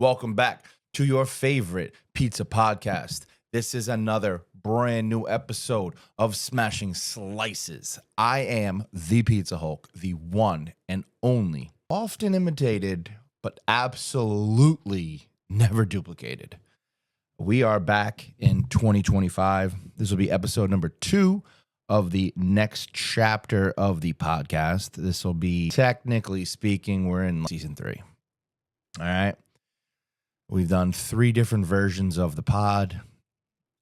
Welcome back to your favorite pizza podcast. This is another brand new episode of Smashing Slices. I am the PizzaHulk, the one and only, often imitated, but absolutely never duplicated. We are back in 2025. This will be episode number 2 of the next chapter of the podcast. This will be, technically speaking, we're in season 3. All right. We've done 3 different versions of the pod.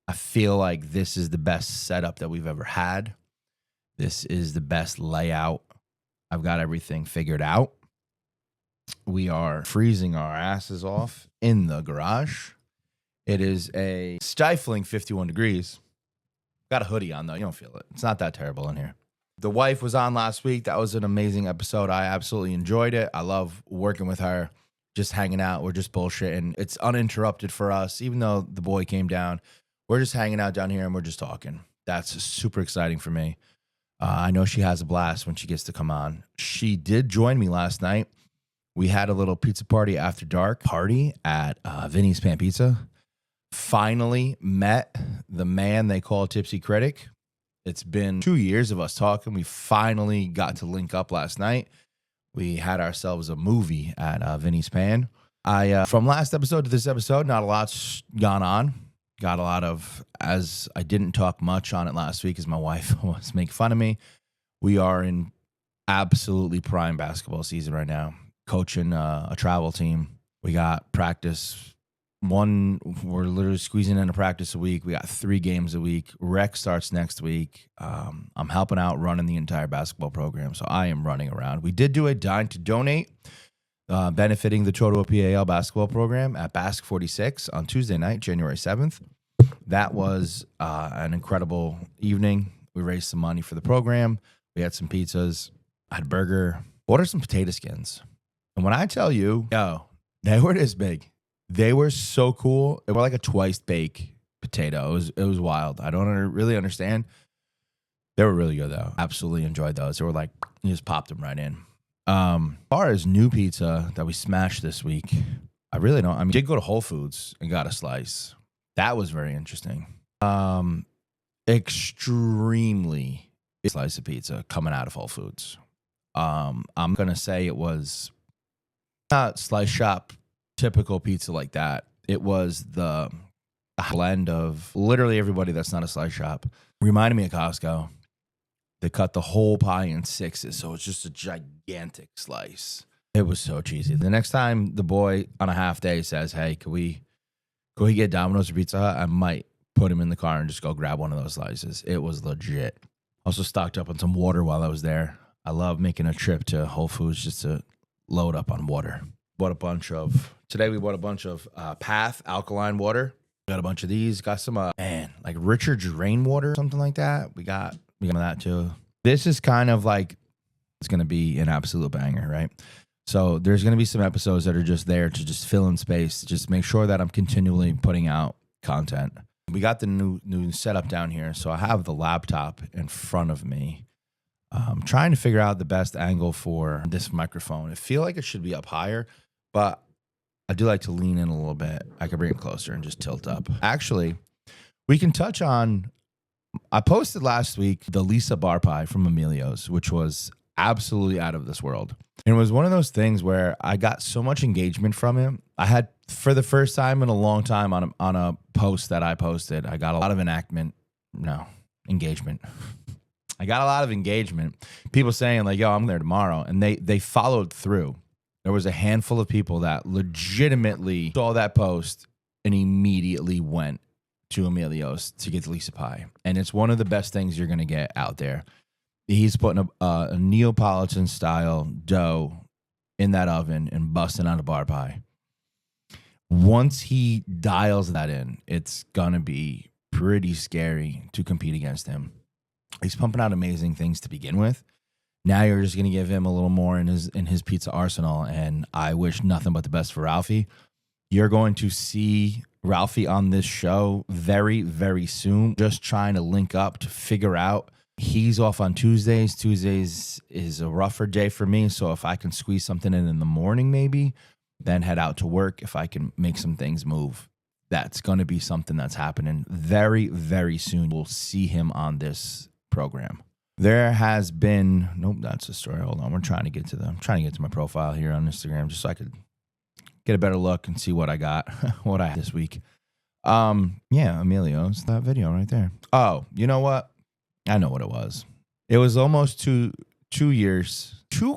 I feel like this is the best setup that we've ever had. This is the best layout. I've got everything figured out. We are freezing our asses off in the garage. It is a stifling 51 degrees. Got a hoodie on, though. You don't feel it. It's not that terrible in here. The wife was on last week. That was an amazing episode. I absolutely enjoyed it. I love working with her. Just hanging out. We're just bullshitting. It's uninterrupted for us. Even though the boy came down, we're just hanging out down here and we're just talking. That's super exciting for me. I know she has a blast when she gets to come on. She did join me last night. We had a little pizza party after dark party at Vinny's Pan Pizza. Finally met the man they call Tipsy Critic. It's been 2 years of us talking. We finally got to link up last night. We had ourselves a movie at Vinny's Pan. From last episode to this episode, not a lot's gone on. Got a lot of, as I didn't talk much on it last week as my wife was making fun of me. We are in absolutely prime basketball season right now. Coaching a travel team. We got practice. We're literally squeezing in a practice a week. We got 3 games a week. Rec starts next week. I'm helping out running the entire basketball program, so I am running around. We did do a Dine to Donate, benefiting the Total PAL basketball program at Basque 46 on Tuesday night, January 7th. That was an incredible evening. We raised some money for the program. We had some pizzas. I had a burger. Ordered some potato skins. And when I tell you, they were this big. They were so cool. They were like a twice baked potato. It was wild. I don't really understand. They were really good though. Absolutely enjoyed those. They were like, you just popped them right in. As far as new pizza that we smashed this week, I really don't. I mean, did go to Whole Foods and got a slice. That was very interesting. Extremely slice of pizza coming out of Whole Foods. I'm gonna say it was not slice shop typical pizza like that. It was the blend of literally everybody that's not a slice shop. Reminded me of Costco. They cut the whole pie in 6s, so it's just a gigantic slice. It was so cheesy. The next time the boy on a half day says, hey, can we get Domino's or Pizza Hut? I might put him in the car and just go grab one of those slices. It was legit. Also stocked up on some water while I was there. I love making a trip to Whole Foods just to load up on water. Today we bought a bunch of Path alkaline water. Got a bunch of these. Got some, like Richard's rainwater, something like that. We got that too. This is kind of like, it's going to be an absolute banger, right? So there's going to be some episodes that are just there to just fill in space, to just make sure that I'm continually putting out content. We got the new setup down here. So I have the laptop in front of me. I'm trying to figure out the best angle for this microphone. I feel like it should be up higher, but I do like to lean in a little bit. I could bring it closer and just tilt up. Actually, we can touch on, I posted last week the Lisa bar pie from Emilio's, which was absolutely out of this world. And it was one of those things where I got so much engagement from it. I had, for the first time in a long time on a post that I posted, I got a lot of engagement. I got a lot of engagement. People saying like, yo, I'm there tomorrow. And they followed through. There was a handful of people that legitimately saw that post and immediately went to Emilio's to get the Lisa pie. And it's one of the best things you're going to get out there. He's putting a Neapolitan style dough in that oven and busting out a bar pie. Once he dials that in, it's going to be pretty scary to compete against him. He's pumping out amazing things to begin with. Now you're just going to give him a little more in his pizza arsenal, and I wish nothing but the best for Ralphie. You're going to see Ralphie on this show very, very soon, just trying to link up to figure out. He's off on Tuesdays. Tuesdays is a rougher day for me, so if I can squeeze something in the morning maybe, then head out to work if I can make some things move. That's going to be something that's happening very, very soon. We'll see him on this program. There has been, nope, that's the story. Hold on. I'm trying to get to my profile here on Instagram just so I could get a better look and see what I got, what I had this week. Yeah, Emilio's that video right there. Oh, you know what? I know what it was. It was almost two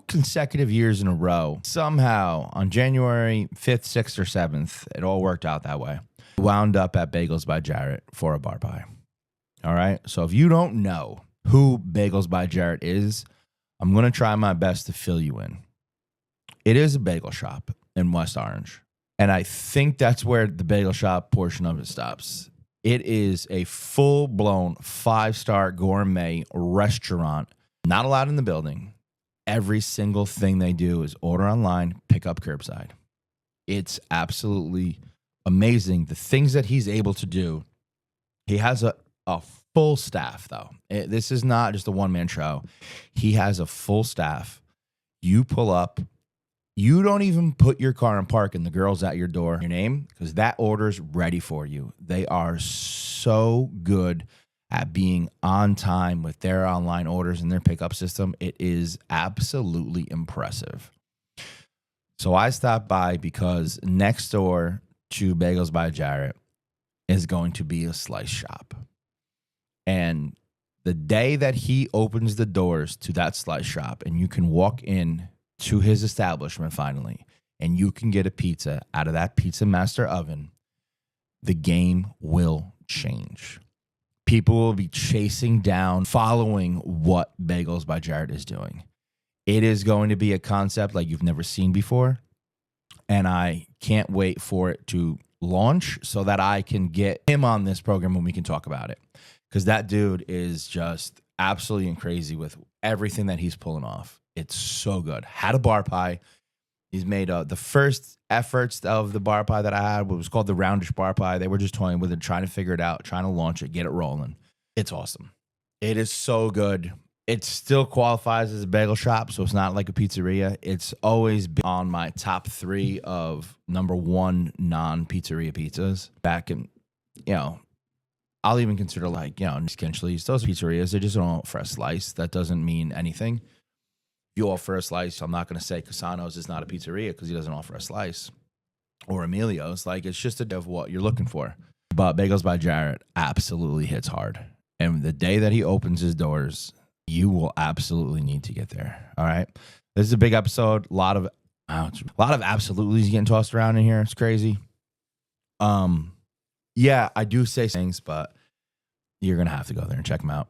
consecutive years in a row. Somehow on January 5th, 6th, or 7th, it all worked out that way. Wound up at Bagels by Jarrett for a bar pie. All right. So if you don't know who Bagels by Jarrett is, I'm going to try my best to fill you in. It is a bagel shop in West Orange. And I think that's where the bagel shop portion of it stops. It is a full-blown 5-star gourmet restaurant, not allowed in the building. Every single thing they do is order online, pick up curbside. It's absolutely amazing. The things that he's able to do. He has a full staff, though. This is not just a one-man show. He has a full staff. You pull up. You don't even put your car in park and the girl's at your door, your name, because that order's ready for you. They are so good at being on time with their online orders and their pickup system. It is absolutely impressive. So I stopped by because next door to Bagels by Jarrett is going to be a slice shop. And the day that he opens the doors to that slice shop and you can walk in to his establishment finally, and you can get a pizza out of that Pizza Master oven, the game will change. People will be chasing down, following what Bagels by Jarrett is doing. It is going to be a concept like you've never seen before, and I can't wait for it to launch so that I can get him on this program when we can talk about it, because that dude is just absolutely crazy with everything that he's pulling off. It's so good. Had a bar pie. He's made the first efforts of the bar pie that I had. What was called the roundish bar pie. They were just toying with it, trying to figure it out, trying to launch it, get it rolling. It's awesome. It is so good. It still qualifies as a bagel shop, so it's not like a pizzeria. It's always been on my top 3 of number 1 non-pizzeria pizzas. Back in, I'll even consider essentially those pizzerias. They just don't offer a slice. That doesn't mean anything. You offer a slice. I'm not going to say Casano's is not a pizzeria because he doesn't offer a slice, or Emilio's. It's just a bit of what you're looking for. But Bagels by Jarrett absolutely hits hard. And the day that he opens his doors, you will absolutely need to get there. All right. This is a big episode. A lot of absolutely's getting tossed around in here. It's crazy. Yeah, I do say things, but you're going to have to go there and check them out.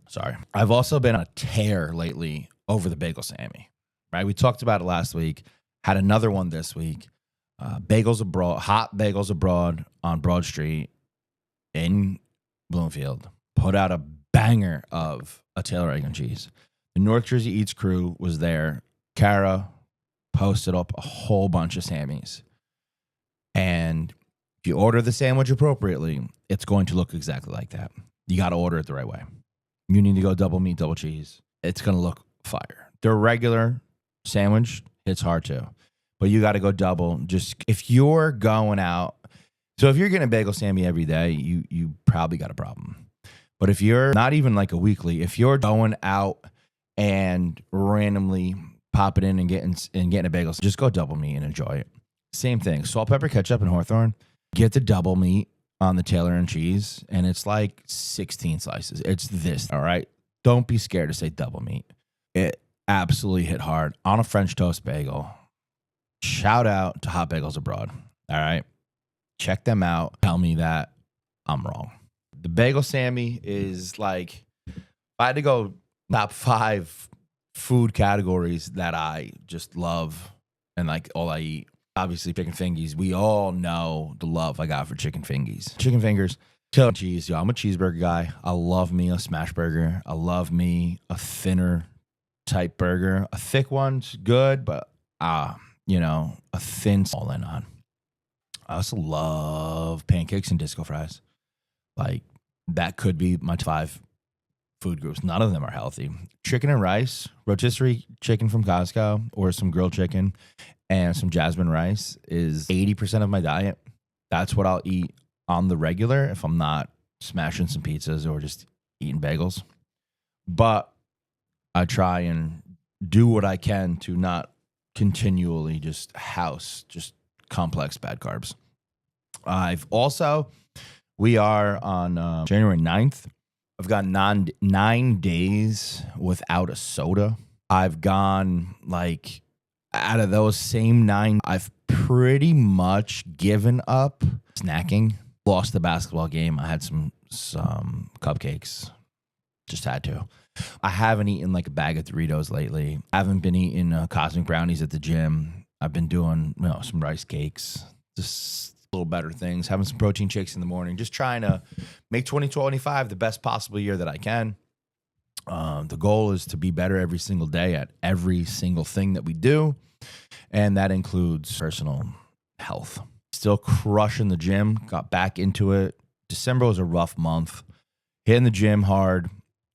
Sorry. I've also been on a tear lately over the Bagel Sammy, right? We talked about it last week, had another one this week. Bagels Abroad, Hot Bagels Abroad on Broad Street in Bloomfield put out a banger of a Taylor egg and cheese. The North Jersey Eats crew was there. Kara posted up a whole bunch of Sammies. And if you order the sandwich appropriately, it's going to look exactly like that. You got to order it the right way. You need to go double meat, double cheese. It's going to look fire. Their regular sandwich hits hard too, but you got to go double. Just if you're going out, so if you're getting a bagel Sammy every day, you probably got a problem. But if you're not even like a weekly, if you're going out and randomly popping in and getting a bagel, just go double meat and enjoy it. Same thing. Salt, pepper, ketchup, and Hawthorne. Get the double meat on the Taylor and cheese, and it's like 16 slices. It's this, all right? Don't be scared to say double meat. It absolutely hit hard on a French toast bagel. Shout out to Hot Bagels Abroad, all right? Check them out. Tell me that I'm wrong. The Bagel Sammy is like, if I had to go top 5 food categories that I just love and like all I eat, obviously chicken fingies. We all know the love I got for chicken fingies. Chicken fingers, Taylor cheese. Yo, I'm a cheeseburger guy. I love me a smash burger. I love me a thinner type burger. A thick one's good, but a thin all in on. I also love pancakes and disco fries. Like that could be my 5 food groups. None of them are healthy. Chicken and rice, rotisserie chicken from Costco or some grilled chicken and some jasmine rice is 80% of my diet. That's what I'll eat on the regular if I'm not smashing some pizzas or just eating bagels. But I try and do what I can to not continually just house just complex bad carbs. We are on January 9th. I've got 9 days without a soda. I've gone like out of those same 9, I've pretty much given up snacking. Lost the basketball game. I had some cupcakes. Just had to. I haven't eaten like a bag of Doritos lately. I haven't been eating cosmic brownies at the gym. I've been doing some rice cakes. Just little better things. Having some protein shakes in the morning. Just trying to make 2025 the best possible year that I can. The goal is to be better every single day at every single thing that we do. And that includes personal health. Still crushing the gym. Got back into it. December was a rough month. Hitting the gym hard.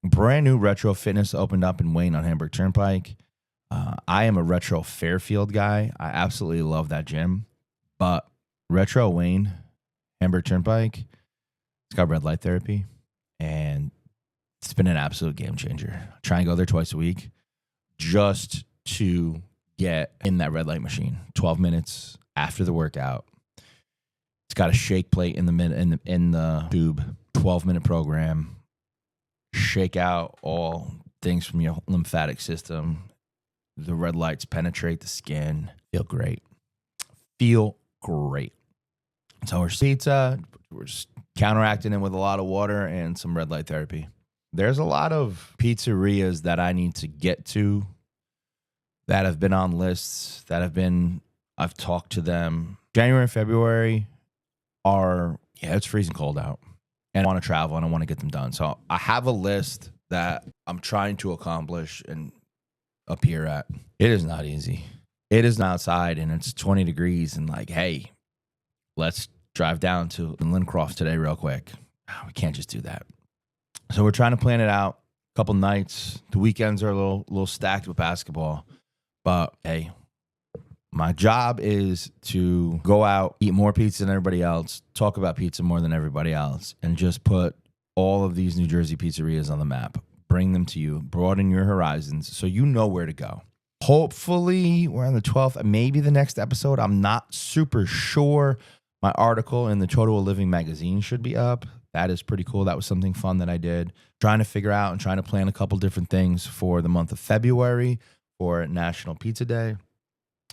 Brand new Retro Fitness opened up in Wayne on Hamburg Turnpike. I am a Retro Fairfield guy. I absolutely love that gym. But Retro Wayne, Hamburg Turnpike, it's got red light therapy. And it's been an absolute game changer. I try and go there twice a week just to get in that red light machine. 12 minutes after the workout. It's got a shake plate in the tube. 12-minute program. Shake out all things from your lymphatic system. The red lights penetrate the skin. Feel great. So we're pizza. We're just counteracting it with a lot of water and some red light therapy. There's a lot of pizzerias that I need to get to that have been on lists, I've talked to them. January and February it's freezing cold out. And I want to travel and I want to get them done. So I have a list that I'm trying to accomplish and appear at. It is not easy. It is outside and it's 20 degrees and like, hey, let's drive down to Lincroft today real quick. We can't just do that. So we're trying to plan it out. A couple nights. The weekends are a little stacked with basketball. But hey, my job is to go out, eat more pizza than everybody else, talk about pizza more than everybody else, and just put all of these New Jersey pizzerias on the map. Bring them to you, broaden your horizons so you know where to go. Hopefully, we're on the 12th, maybe the next episode. I'm not super sure. My article in the Total Living magazine should be up. That is pretty cool. That was something fun that I did. Trying to figure out and trying to plan a couple different things for the month of February for National Pizza Day.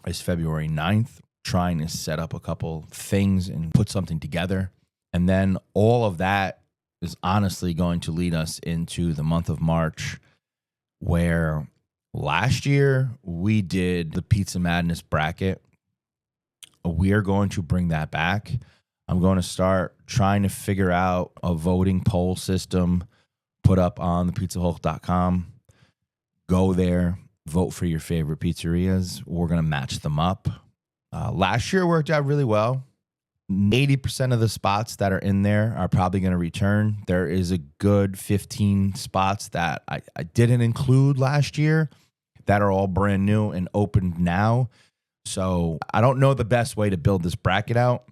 It's February 9th. Trying to set up a couple things and put something together. And then all of that is honestly going to lead us into the month of March, where last year we did the Pizza Madness bracket. We are going to bring that back. I'm going to start trying to figure out a voting poll system, put up on ThePizzaHulk.com. Go there, vote for your favorite pizzerias. We're going to match them up. Last year worked out really well. 80% of the spots that are in there are probably going to return. There is a good 15 spots that I didn't include last year that are all brand new and open now. So I don't know the best way to build this bracket out,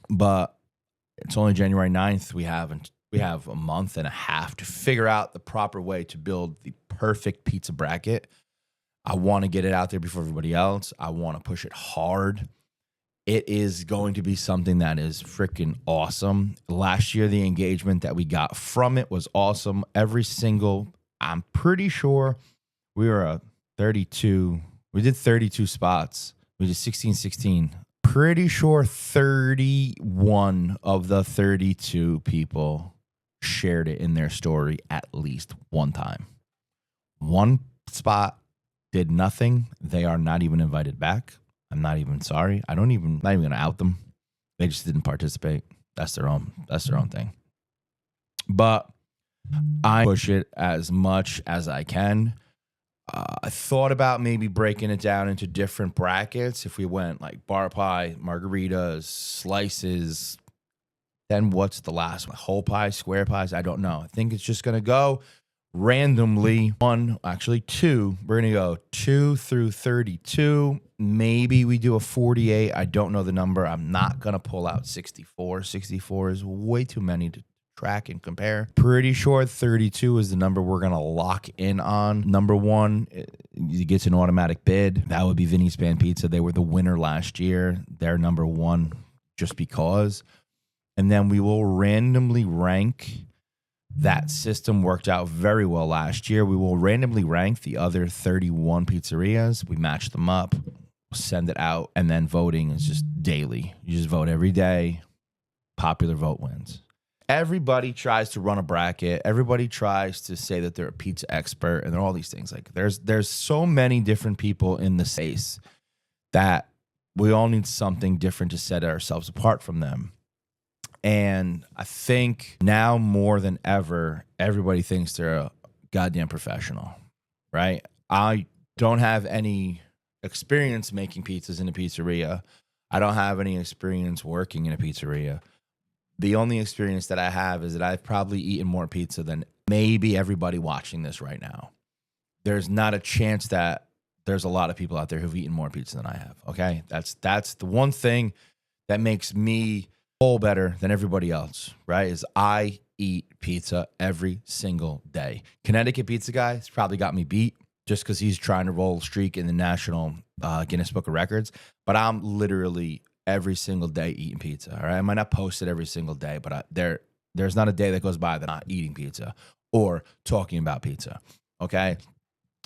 but it's only January 9th. We have a month and a half to figure out the proper way to build the perfect pizza bracket. I want to get it out there before everybody else. I want to push it hard. It is going to be something that is freaking awesome. Last year, the engagement that we got from it was awesome. I'm pretty sure we were a 32. We did 32 spots. We did 16. Pretty sure 31 of the 32 people shared it in their story at least one time. One spot did nothing. They are not even invited back. I'm not even sorry. Not even going to out them. They just didn't participate. That's their own thing. But I push it as much as I can. I thought about maybe breaking it down into different brackets. If we went like bar pie, margaritas, slices, then what's the last one? Whole pie, square pies? I don't know. I think it's just going to go randomly two. We're going to go 2 through 32. Maybe we do a 48. I don't know the number. I'm not going to pull out 64. 64 is way too many to track and compare. Pretty sure 32 is the number we're going to lock in on. Number one, it gets an automatic bid. That would be Vinny's Pan Pizza. They were the winner last year. They're number one just because. And then we will randomly rank. That system worked out very well last year. We will randomly rank the other 31 pizzerias. We match them up, send it out, and then voting is just daily. You just vote every day. Popular vote wins. Everybody tries to run a bracket. Everybody tries to say that they're a pizza expert, and they're all these things. Like there's so many different people in the space that we all need something different to set ourselves apart from them. And I think now more than ever, everybody thinks they're a goddamn professional, right? I don't have any experience making pizzas in a pizzeria. I don't have any experience working in a pizzeria. The only experience that I have is that I've probably eaten more pizza than maybe everybody watching this right now. There's not a chance that there's a lot of people out there who've eaten more pizza than I have, okay? That's the one thing that makes me whole better than everybody else, right? Is I eat pizza every single day. Connecticut pizza guy has probably got me beat just because he's trying to roll a streak in the National Guinness Book of Records. But I'm literally every single day eating pizza, all right? I might not post it every single day, but there's not a day that goes by that I'm not eating pizza or talking about pizza, okay?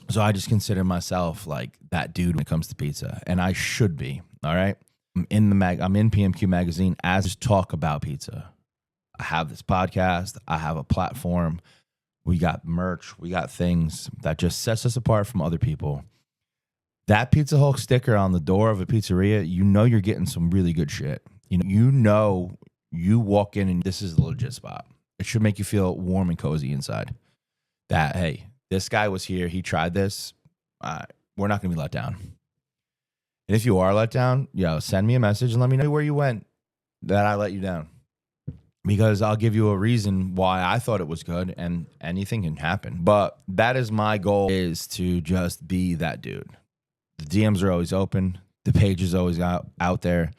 So I just consider myself like that dude when it comes to pizza, and I should be, all right? I'm in PMQ Magazine as I talk about pizza. I have this podcast. I have a platform. We got merch. We got things that just sets us apart from other people. That PizzaHulk sticker on the door of a pizzeria, you know you're getting some really good shit. You know you walk in and this is a legit spot. It should make you feel warm and cozy inside. That, hey, this guy was here. He tried this. We're not going to be let down. And if you are let down, send me a message and let me know where you went that I let you down. Because I'll give you a reason why I thought it was good, and anything can happen. But that is my goal, is to just be that dude. The DMs are always open. The page is always out there.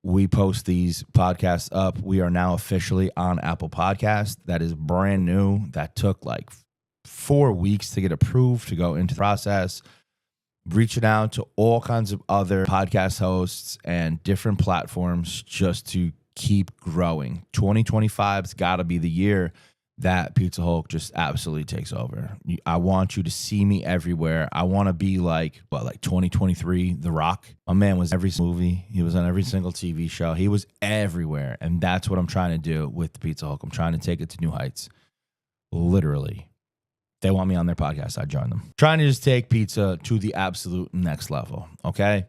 We post these podcasts up. We are now officially on Apple Podcasts. That is brand new. That took like 4 weeks to get approved to go into the process. Reaching out to all kinds of other podcast hosts and different platforms just to keep growing. 2025's got to be the year that PizzaHulk just absolutely takes over. I want you to see me everywhere. I want to be like 2023, The Rock. My man was every movie. He was on every single TV show. He was everywhere. And that's what I'm trying to do with the PizzaHulk. I'm trying to take it to new heights. Literally. They want me on their podcast, I join them. Trying to just take pizza to the absolute next level, okay?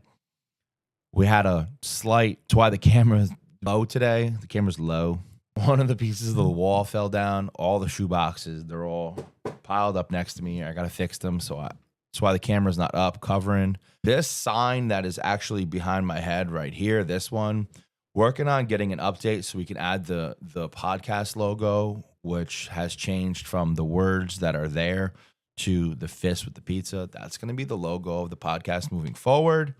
We had a slight, that's why the camera's low today. The camera's low. One of the pieces of the wall fell down. All the shoe boxes, they're all piled up next to me. I got to fix them, so that's why the camera's not up, covering. This sign that is actually behind my head right here, this one, working on getting an update so we can add the podcast logo, which has changed from the words that are there to the fist with the pizza. That's going to be the logo of the podcast moving forward.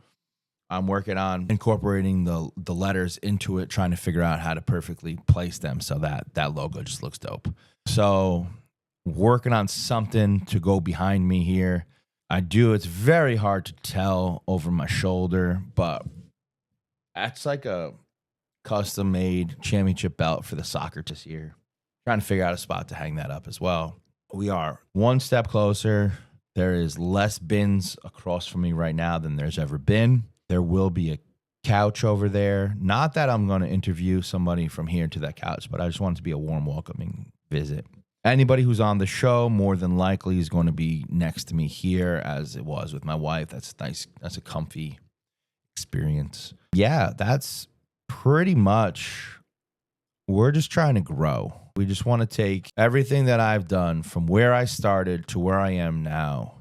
I'm working on incorporating the letters into it, trying to figure out how to perfectly place them so that logo just looks dope. So working on something to go behind me here. It's very hard to tell over my shoulder, but that's like a custom-made championship belt for the soccer this year. Trying to figure out a spot to hang that up as well. We are one step closer. There is less bins across from me right now than there's ever been. There will be a couch over there. Not that I'm going to interview somebody from here to that couch, but I just want it to be a warm, welcoming visit. Anybody who's on the show more than likely is going to be next to me here, as it was with my wife. That's nice. That's a comfy experience. Yeah, that's pretty much, we're just trying to grow. We just want to take everything that I've done from where I started to where I am now.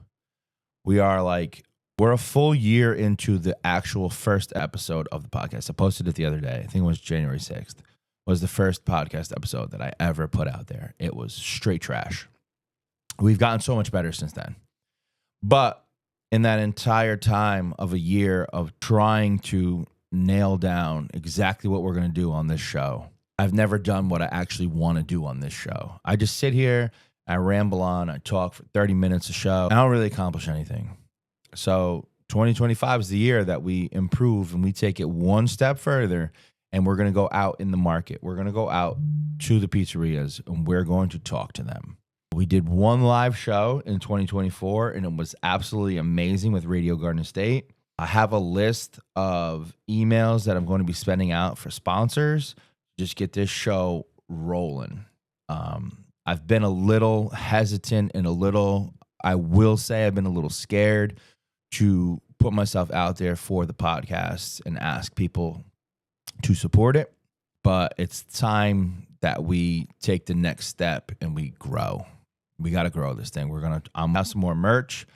We're a full year into the actual first episode of the podcast. I posted it the other day. I think it was January 6th. Was the first podcast episode that I ever put out there. It was straight trash. We've gotten so much better since then. But in that entire time of a year of trying to nail down exactly what we're going to do on this show, I've never done what I actually want to do on this show. I just sit here, I ramble on, I talk for 30 minutes a show. I don't really accomplish anything. So 2025 is the year that we improve and we take it one step further, and we're going to go out in the market. We're going to go out to the pizzerias and we're going to talk to them. We did one live show in 2024 and it was absolutely amazing with Radio Garden State. I have a list of emails that I'm going to be sending out for sponsors. Just get this show rolling. I've been a little hesitant and I will say I've been a little scared to put myself out there for the podcast and ask people to support it. But it's time that we take the next step and we grow. We got to grow this thing. I'm have some more merch.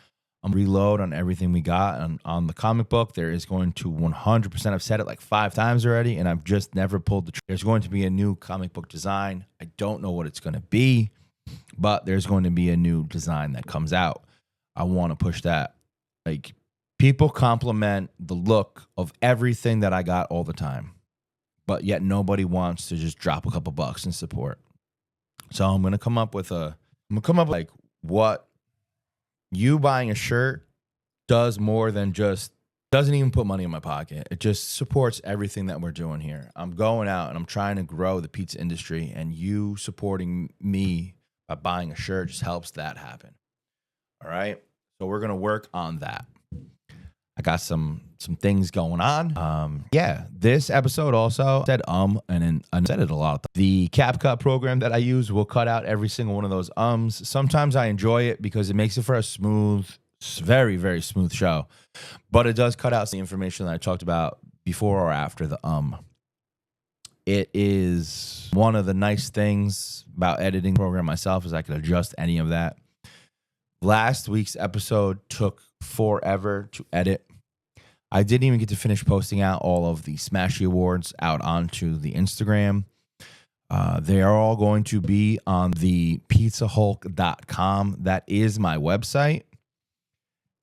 I'm reload on everything we got on the comic book. There is going to 100%. I've said it like 5 times already, and I've just never pulled the trigger. There's going to be a new comic book design. I don't know what it's going to be, but there's going to be a new design that comes out. I want to push that. Like, people compliment the look of everything that I got all the time, but yet nobody wants to just drop a couple bucks and support. So I'm going to come up with like what you buying a shirt does more than just doesn't even put money in my pocket. It just supports everything that we're doing here. I'm going out and I'm trying to grow the pizza industry, and you supporting me by buying a shirt just helps that happen. All right. So we're going to work on that. I got some things going on. This episode also said and then I said it a lot. The CapCut program that I use will cut out every single one of those ums. Sometimes I enjoy it because it makes it for a smooth, very, very smooth show. But it does cut out the information that I talked about before or after the It is one of the nice things about editing the program myself is I could adjust any of that. Last week's episode took forever to edit. I didn't even get to finish posting out all of the Smashy Awards out onto the Instagram. They are all going to be on the ThePizzaHulk.com. That is my website.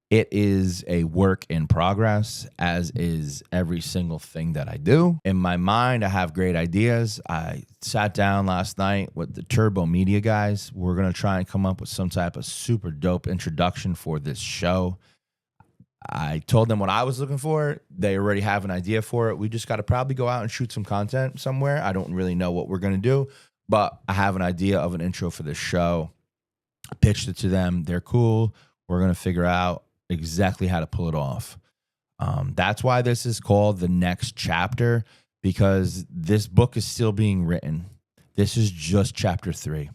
It is a work in progress, as is every single thing that I do. In my mind, I have great ideas. I sat down last night with the Turbo Media guys. We're going to try and come up with some type of super dope introduction for this show. I told them what I was looking for. They already have an idea for it. We just got to probably go out and shoot some content somewhere. I don't really know what we're going to do, but I have an idea of an intro for this show. I pitched it to them. They're cool. We're going to figure out exactly how to pull it off. That's why this is called The Next Chapter, because this book is still being written. This is just chapter 3.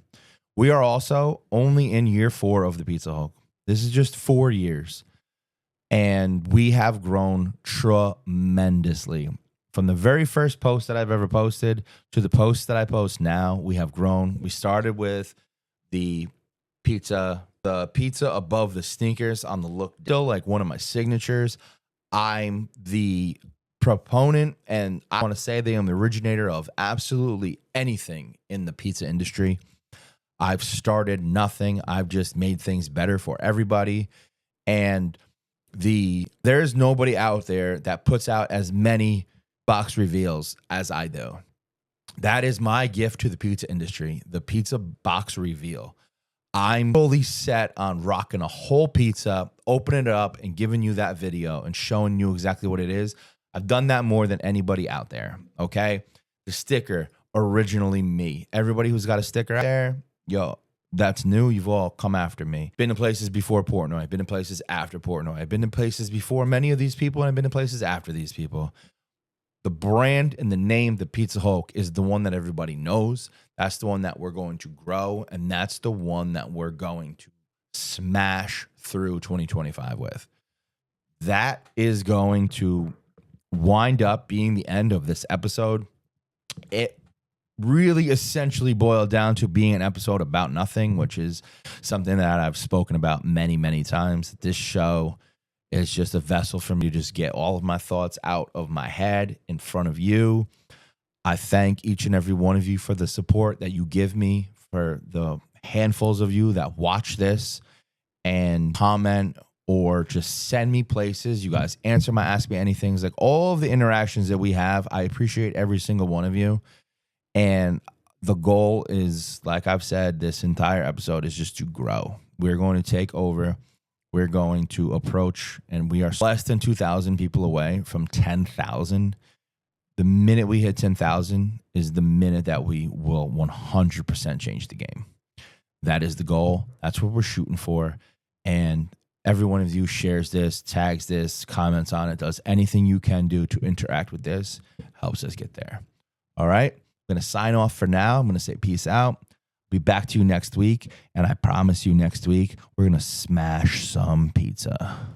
We are also only in year 4 of the Pizza Hulk. This is just 4 years. And we have grown tremendously. From the very first post that I've ever posted to the post that I post now, we have grown. We started with the pizza above the sneakers on the look, still like one of my signatures. I'm the proponent, and I want to say that I'm the originator of absolutely anything in the pizza industry. I've started nothing. I've just made things better for everybody. And there's nobody out there that puts out as many box reveals as I do. That is my gift to the pizza industry, the pizza box reveal. I'm fully set on rocking a whole pizza, opening it up and giving you that video and showing you exactly what it is. I've done that more than anybody out there, okay? The sticker, originally me. Everybody who's got a sticker out there, yo, that's new. You've all come after me. Been in places before Portnoy. I've been in places after Portnoy. I've been in places before many of these people, and I've been in places after these people. The brand and the name, the Pizza Hulk, is the one that everybody knows. That's the one that we're going to grow, and that's the one that we're going to smash through 2025 with. That is going to wind up being the end of this episode. It really essentially boiled down to being an episode about nothing, which is something that I've spoken about many, many times. This show is just a vessel for me to just get all of my thoughts out of my head in front of you. I thank each and every one of you for the support that you give me, for the handfuls of you that watch this and comment or just send me places. You guys answer my Ask Me Anythings. Like all of the interactions that we have, I appreciate every single one of you. And the goal is, like I've said, this entire episode is just to grow. We're going to take over. We're going to approach, and we are less than 2,000 people away from 10,000. The minute we hit 10,000 is the minute that we will 100% change the game. That is the goal. That's what we're shooting for. And every one of you shares this, tags this, comments on it, does anything you can do to interact with this, helps us get there. All right. I'm going to sign off for now. I'm going to say peace out. Be back to you next week. And I promise you next week, we're going to smash some pizza.